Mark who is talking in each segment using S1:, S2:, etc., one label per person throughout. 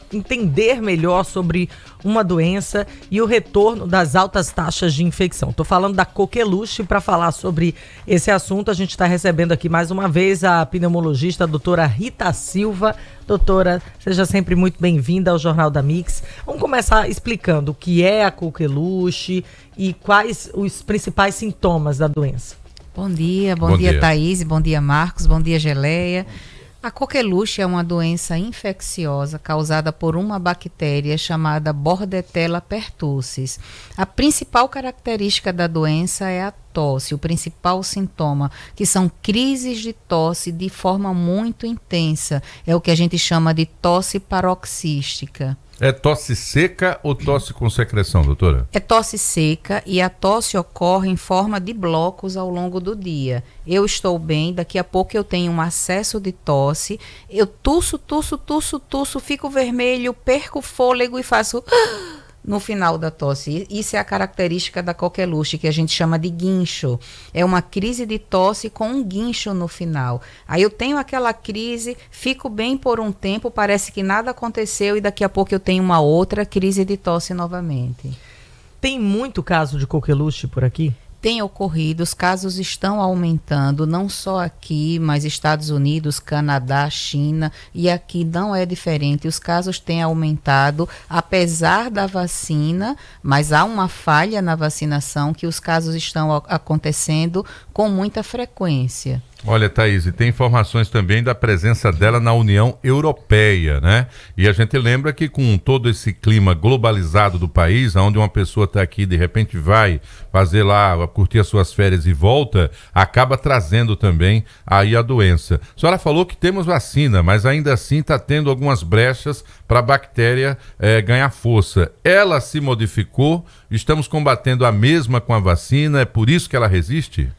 S1: Entender melhor sobre uma doença e o retorno das altas taxas de infecção. Estou falando da coqueluche. Para falar sobre esse assunto, a gente está recebendo aqui mais uma vez a pneumologista, a doutora Rita Silva. Doutora, seja sempre muito bem-vinda ao Jornal da Mix. Vamos começar explicando o que é a coqueluche e quais os principais sintomas da doença.
S2: Bom dia Thaís, bom dia Marcos, bom dia Geleia. A coqueluche é uma doença infecciosa causada por uma bactéria chamada Bordetella pertussis. A principal característica da doença é a tosse, o principal sintoma, que são crises de tosse de forma muito intensa. É o que a gente chama de tosse paroxística.
S3: É tosse seca ou tosse com secreção, doutora? É
S2: tosse seca e a tosse ocorre em forma de blocos ao longo do dia. Eu estou bem, daqui a pouco eu tenho um acesso de tosse, eu tuço, fico vermelho, perco o fôlego e faço no final da tosse. Isso é a característica da coqueluche, que a gente chama de guincho. É uma crise de tosse com um guincho no final. Aí eu tenho aquela crise, fico bem por um tempo, parece que nada aconteceu e daqui a pouco eu tenho uma outra crise de tosse novamente.
S1: Tem muito caso de coqueluche por aqui?
S2: Tem ocorrido, os casos estão aumentando, não só aqui, mas Estados Unidos, Canadá, China, e aqui não é diferente. Os casos têm aumentado, apesar da vacina, mas há uma falha na vacinação que os casos estão acontecendo com muita frequência.
S3: Olha, Thaís, e tem informações também da presença dela na União Europeia, né? E a gente lembra que com todo esse clima globalizado do país, onde uma pessoa está aqui, de repente vai fazer lá, curtir as suas férias e volta, acaba trazendo também aí a doença. A senhora falou que temos vacina, mas ainda assim está tendo algumas brechas para a bactéria ganhar força. Ela se modificou? Estamos combatendo a mesma com a vacina? É por isso que ela resiste?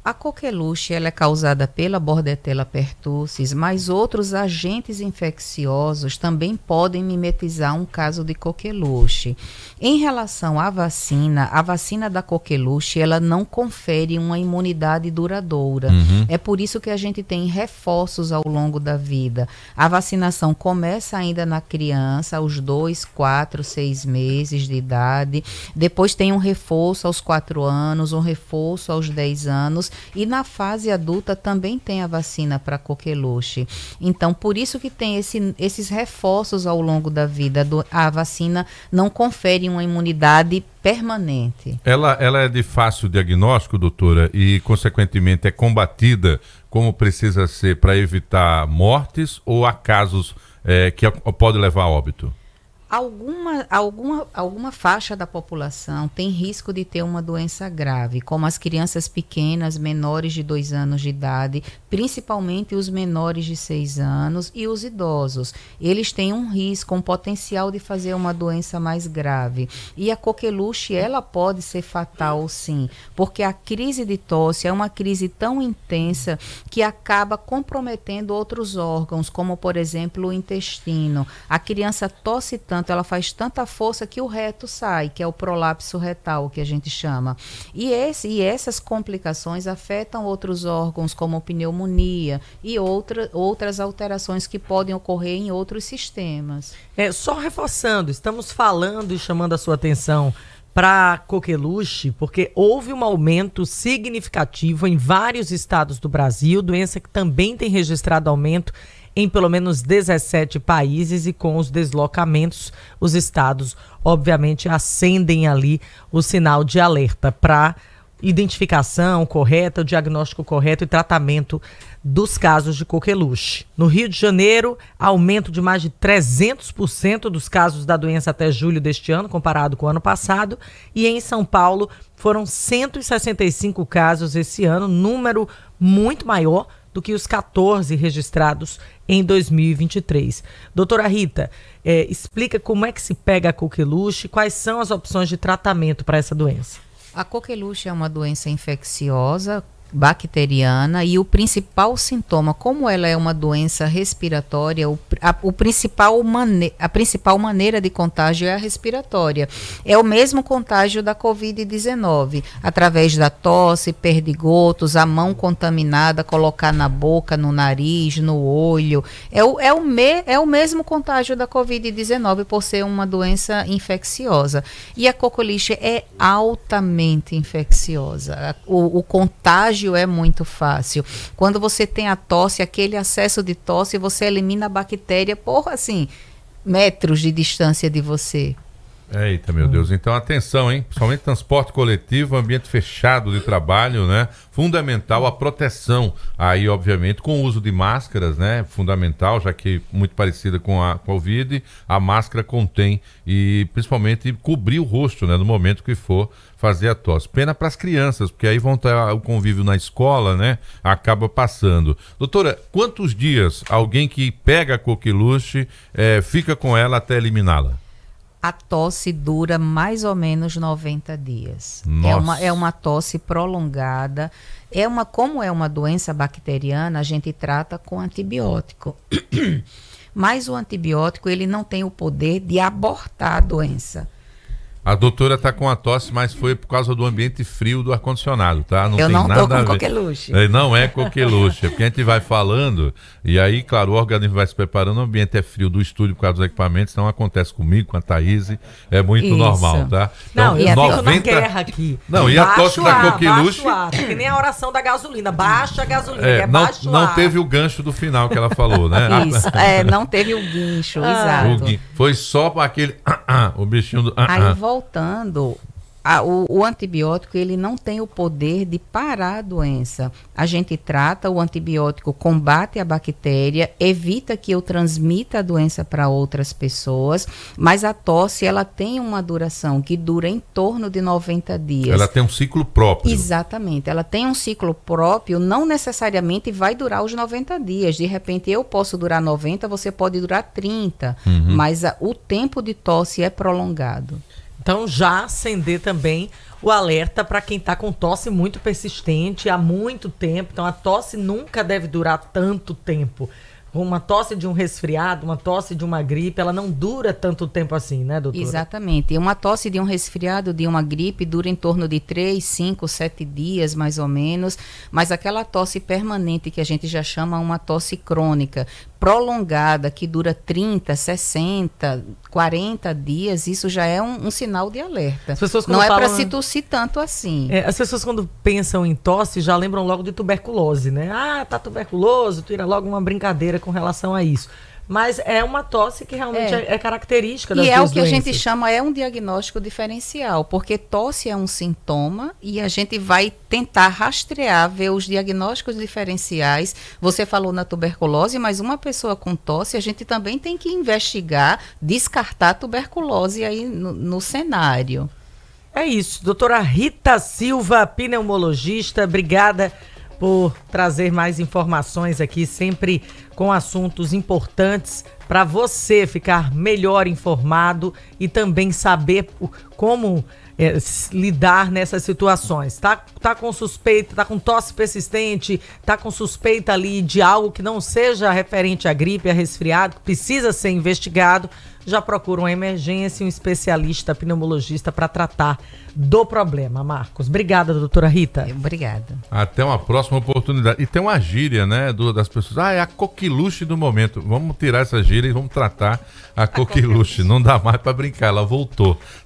S2: A coqueluche ela é causada pela Bordetella pertussis, mas outros agentes infecciosos também podem mimetizar um caso de coqueluche. Em relação à a vacina da coqueluche ela não confere uma imunidade duradoura. É por isso que a gente tem reforços ao longo da vida. A vacinação começa ainda na criança, aos 2, 4, 6 meses de idade. Depois tem um reforço aos 4 anos, um reforço aos 10 anos. E na fase adulta também tem a vacina para coqueluche. Então, por isso que tem esses reforços ao longo da vida. A vacina não confere uma imunidade permanente.
S3: Ela é de fácil diagnóstico, doutora, e, consequentemente, é combatida como precisa ser para evitar mortes ou há casos que pode levar a óbito?
S2: Alguma faixa da população tem risco de ter uma doença grave, como as crianças pequenas, menores de 2 anos de idade, principalmente os menores de 6 anos e os idosos. Eles têm um risco, um potencial de fazer uma doença mais grave. E a coqueluche, ela pode ser fatal sim, porque a crise de tosse é uma crise tão intensa que acaba comprometendo outros órgãos, como por exemplo o intestino. A criança tosse tanto, ela faz tanta força que o reto sai, que é o prolapso retal, que a gente chama. E essas complicações afetam outros órgãos, como pneumonia e outras alterações que podem ocorrer em outros sistemas.
S1: Só reforçando, estamos falando e chamando a sua atenção para a coqueluche, porque houve um aumento significativo em vários estados do Brasil, doença que também tem registrado aumento em pelo menos 17 países, e com os deslocamentos, os estados, obviamente, acendem ali o sinal de alerta para identificação correta, o diagnóstico correto e tratamento dos casos de coqueluche. No Rio de Janeiro, aumento de mais de 300% dos casos da doença até julho deste ano, comparado com o ano passado, e em São Paulo foram 165 casos esse ano, número muito maior do que os 14 registrados em 2023. Doutora Rita, explica como é que se pega a coqueluche, quais são as opções de tratamento para essa doença?
S2: A coqueluche é uma doença infecciosa bacteriana, e o principal sintoma, como ela é uma doença respiratória, a principal maneira de contágio é a respiratória. É o mesmo contágio da Covid-19, através da tosse, perdigotos, a mão contaminada, colocar na boca, no nariz, no olho. É o mesmo contágio da Covid-19 por ser uma doença infecciosa. E a coqueluche é altamente infecciosa. O contágio é muito fácil. Quando você tem a tosse, aquele acesso de tosse, você elimina a bactéria por, assim, metros de distância de você.
S3: Eita, meu Deus. Então, atenção, hein? Principalmente transporte coletivo, ambiente fechado de trabalho, né? Fundamental a proteção. Aí, obviamente, com o uso de máscaras, né? Fundamental, já que muito parecida com a Covid, a máscara contém e, principalmente, cobrir o rosto, né? No momento que for fazer a tosse. Pena para as crianças, porque aí vão estar o convívio na escola, né? Acaba passando. Doutora, quantos dias alguém que pega a coqueluche fica com ela até eliminá-la?
S2: A tosse dura mais ou menos 90 dias. É uma tosse prolongada. Como é uma doença bacteriana, a gente trata com antibiótico. Mas o antibiótico, ele não tem o poder de abortar a doença.
S3: A doutora está com a tosse, mas foi por causa do ambiente frio do ar-condicionado, tá?
S2: Eu não estou com coqueluche.
S3: Não é coqueluche, é porque a gente vai falando e aí, claro, o organismo vai se preparando, o ambiente é frio do estúdio por causa dos equipamentos, então acontece comigo, com a Thaís, é muito normal, tá?
S1: Então, não, e 90... na guerra aqui.
S3: Não, e a tosse da coqueluche...
S1: Que nem a oração da gasolina, baixa a gasolina,
S3: não teve o gancho do final que ela falou, né?
S2: Isso, não teve o guincho, exato.
S3: Foi só aquele... o bichinho do...
S2: Aí voltando, o antibiótico, ele não tem o poder de parar a doença. A gente trata, o antibiótico combate a bactéria, evita que eu transmita a doença para outras pessoas, mas a tosse, ela tem uma duração que dura em torno de 90 dias.
S3: Ela tem um ciclo próprio.
S2: Exatamente, ela tem um ciclo próprio, não necessariamente vai durar os 90 dias. De repente eu posso durar 90, você pode durar 30, mas o tempo de tosse é prolongado.
S1: Então, já acender também o alerta para quem está com tosse muito persistente há muito tempo. Então, a tosse nunca deve durar tanto tempo. Uma tosse de um resfriado, uma tosse de uma gripe, ela não dura tanto tempo assim, né, doutora?
S2: Exatamente. E uma tosse de um resfriado, de uma gripe, dura em torno de 3, 5, 7 dias, mais ou menos. Mas aquela tosse permanente, que a gente já chama uma tosse crônica, prolongada, que dura 30, 60, 40 dias, isso já é um sinal de alerta. Não é para se tossir tanto assim.
S1: As pessoas, quando pensam em tosse, já lembram logo de tuberculose, né? Ah, tá tuberculoso, tira logo uma brincadeira com relação a isso. Mas é uma tosse que realmente é característica das duas doenças.
S2: E é o que a gente chama, um diagnóstico diferencial, porque tosse é um sintoma e a gente vai tentar rastrear, ver os diagnósticos diferenciais. Você falou na tuberculose, mas uma pessoa com tosse, a gente também tem que investigar, descartar a tuberculose aí no cenário.
S1: É isso. Doutora Rita Silva, pneumologista, obrigada por trazer mais informações aqui, sempre com assuntos importantes para você ficar melhor informado e também saber como lidar nessas situações. Tá com suspeita, tá com tosse persistente, tá com suspeita ali de algo que não seja referente à gripe, a resfriado, que precisa ser investigado, já procura uma emergência, um especialista pneumologista para tratar do problema. Marcos, obrigada, doutora Rita.
S2: Obrigada.
S3: Até uma próxima oportunidade. E tem uma gíria, né, das pessoas. É a coqueluche do momento. Vamos tirar essa gíria e vamos tratar a coqueluche. Não dá mais para brincar, ela voltou.